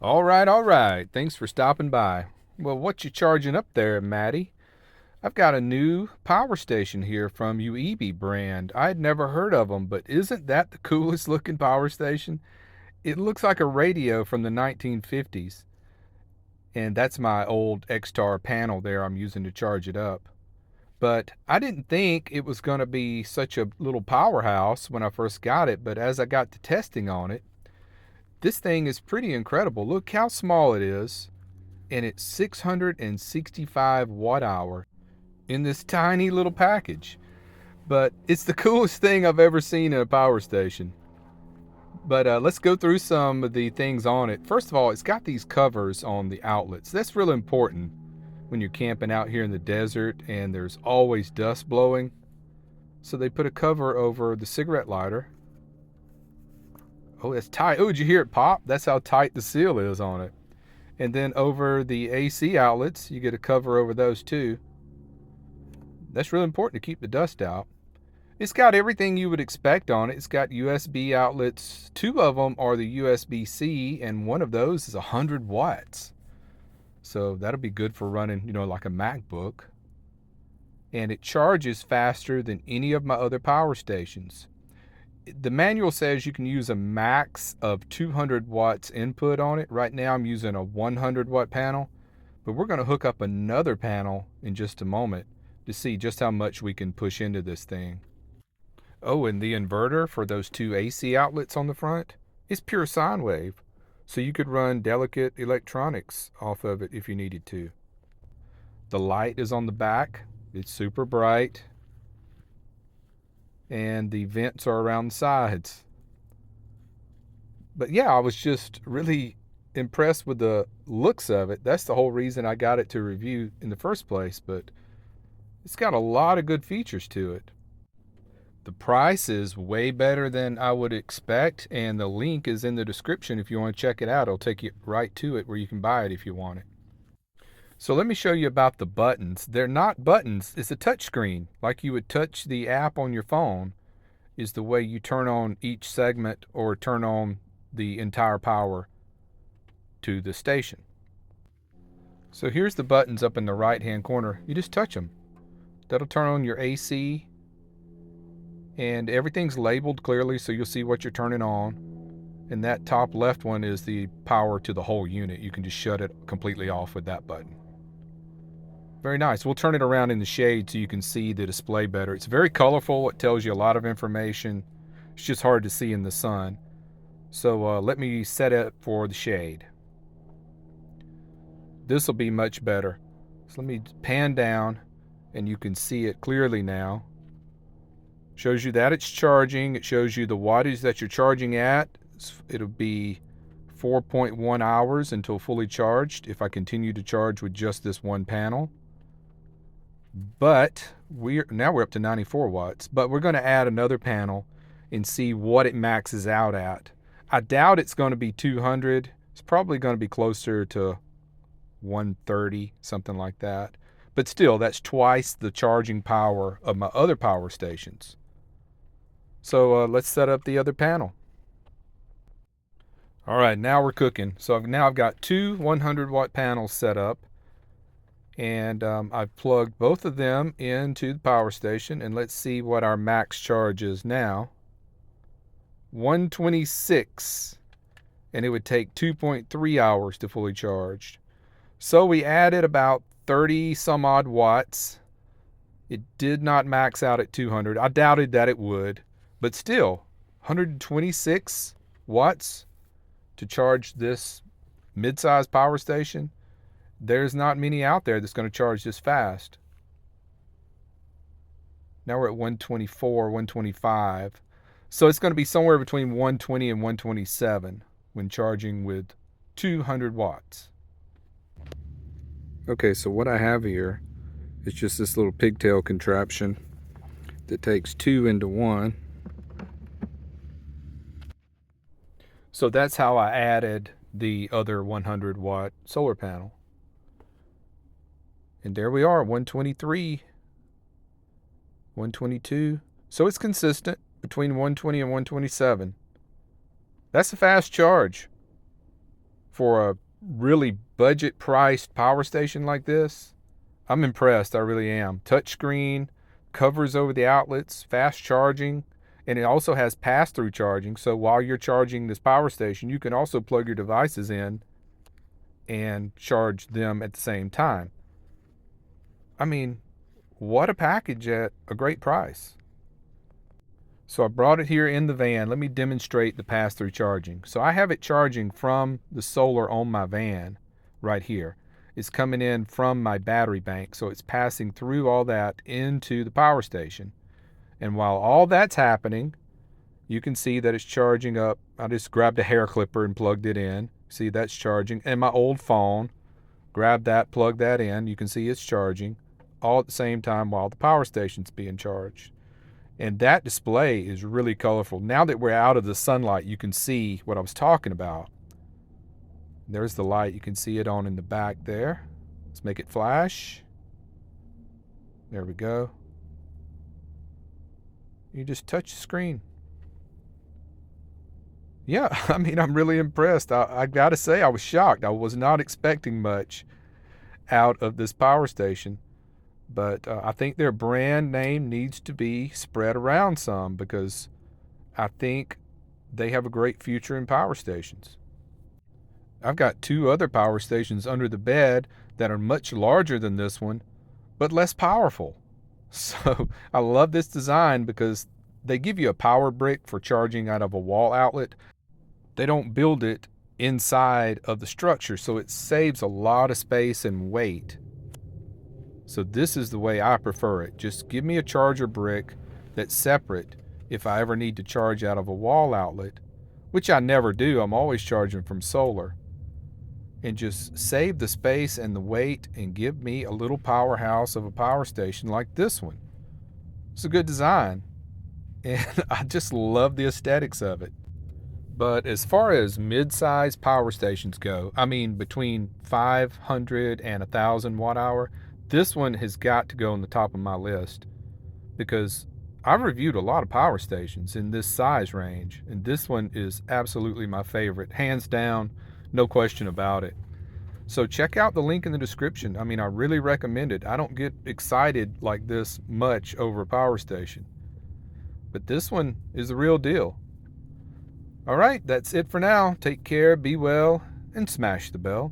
All right. Thanks for stopping by. Well, what you charging up there, Maddie? I've got a new power station here from UIBI brand. I'd never heard of them, but isn't that the coolest looking power station? It looks like a radio from the 1950s, and that's my old X-Tar panel there I'm using to charge it up. But I didn't think it was going to be such a little powerhouse when I first got it, but as I got to testing on it, this thing is pretty incredible. Look how small it is, and it's 665 watt hour in this tiny little package. But it's the coolest thing I've ever seen in a power station. But let's go through some of the things on it. First of all, it's got these covers on the outlets. That's really important when you're camping out here in the desert and there's always dust blowing. So they put a cover over the cigarette lighter. Oh, that's tight. Oh, did you hear it pop? That's how tight the seal is on it. And then over the AC outlets, you get a cover over those too. That's really important to keep the dust out. It's got everything you would expect on it. It's got USB outlets. Two of them are the USB-C, and one of those is 100 watts. So that'll be good for running, like a MacBook. And it charges faster than any of my other power stations. The manual says you can use a max of 200 watts input on it. Right now I'm using a 100 watt panel, but we're going to hook up another panel in just a moment to see just how much we can push into this thing. Oh, and the inverter for those two AC outlets on the front is pure sine wave, so you could run delicate electronics off of it if you needed to. The light is on the back. It's super bright. And the vents are around the sides. But yeah, I was just really impressed with the looks of it. That's the whole reason I got it to review in the first place, but it's got a lot of good features to it. The price is way better than I would expect, and the link is in the description if you want to check it out. It'll take you right to it where you can buy it if you want it. So let me show you about the buttons. They're not buttons, it's a touch screen. Like you would touch the app on your phone is the way you turn on each segment or turn on the entire power to the station. So here's the buttons up in the right hand corner. You just touch them. That'll turn on your AC, and everything's labeled clearly so you'll see what you're turning on. And that top left one is the power to the whole unit. You can just shut it completely off with that button. Very nice. We'll turn it around in the shade so you can see the display better. It's very colorful. It tells you a lot of information. It's just hard to see in the sun. So let me set it for the shade. This will be much better. So let me pan down and you can see it clearly now. Shows you that it's charging. It shows you the wattage that you're charging at. It'll be 4.1 hours until fully charged if I continue to charge with just this one panel. But now we're up to 94 watts, but we're going to add another panel and see what it maxes out at. I doubt it's going to be 200. It's probably going to be closer to 130, something like that. But still, that's twice the charging power of my other power stations. So let's set up the other panel. All right, now we're cooking. So now I've got two 100 watt panels set up, and I've plugged both of them into the power station, and let's see what our max charge is now. 126, and it would take 2.3 hours to fully charge. So we added about 30 some odd watts. It did not max out at 200. I doubted that it would, but still 126 watts to charge this mid-sized power station. There's not many out there that's going to charge this fast. Now we're at 124, 125. So it's going to be somewhere between 120 and 127 when charging with 200 watts. Okay, so what I have here is just this little pigtail contraption that takes two into one. So that's how I added the other 100 watt solar panel. And there we are, 123, 122. So it's consistent between 120 and 127. That's a fast charge For a really budget priced power station like this, I'm impressed. I really am. Touchscreen, covers over the outlets, fast charging, and it also has pass-through charging. So while you're charging this power station, you can also plug your devices in and charge them at the same time. I mean, what a package at a great price. So I brought it here in the van. Let me demonstrate the pass-through charging. So I have it charging from the solar on my van right here. It's coming in from my battery bank, so it's passing through all that into the power station. And while all that's happening, you can see that it's charging up. I just grabbed a hair clipper and plugged it in. See, that's charging. And my old phone, grab that, plug that in. You can see it's charging all at the same time while the power station's being charged. And that display is really colorful. Now that we're out of the sunlight, you can see what I was talking about. There's the light. You can see it on in the back there. Let's make it flash. There we go. You just touch the screen. Yeah, I mean, I'm really impressed. I gotta say, I was shocked. I was not expecting much out of this power station. But I think their brand name needs to be spread around some, because I think they have a great future in power stations. I've got 2 other power stations under the bed that are much larger than this one, but less powerful. So I love this design because they give you a power brick for charging out of a wall outlet. They don't build it inside of the structure, so it saves a lot of space and weight. So this is the way I prefer it. Just give me a charger brick that's separate if I ever need to charge out of a wall outlet, which I never do. I'm always charging from solar. And just save the space and the weight and give me a little powerhouse of a power station like this one. It's a good design, and I just love the aesthetics of it. But as far as mid-size power stations go, I mean between 500 and 1,000 watt hour, this one has got to go on the top of my list, because I've reviewed a lot of power stations in this size range, and this one is absolutely my favorite, hands down, no question about it. So check out the link in the description. I mean, I really recommend it. I don't get excited like this much over a power station, but this one is the real deal. All right, that's it for now. Take care, be well, and smash the bell.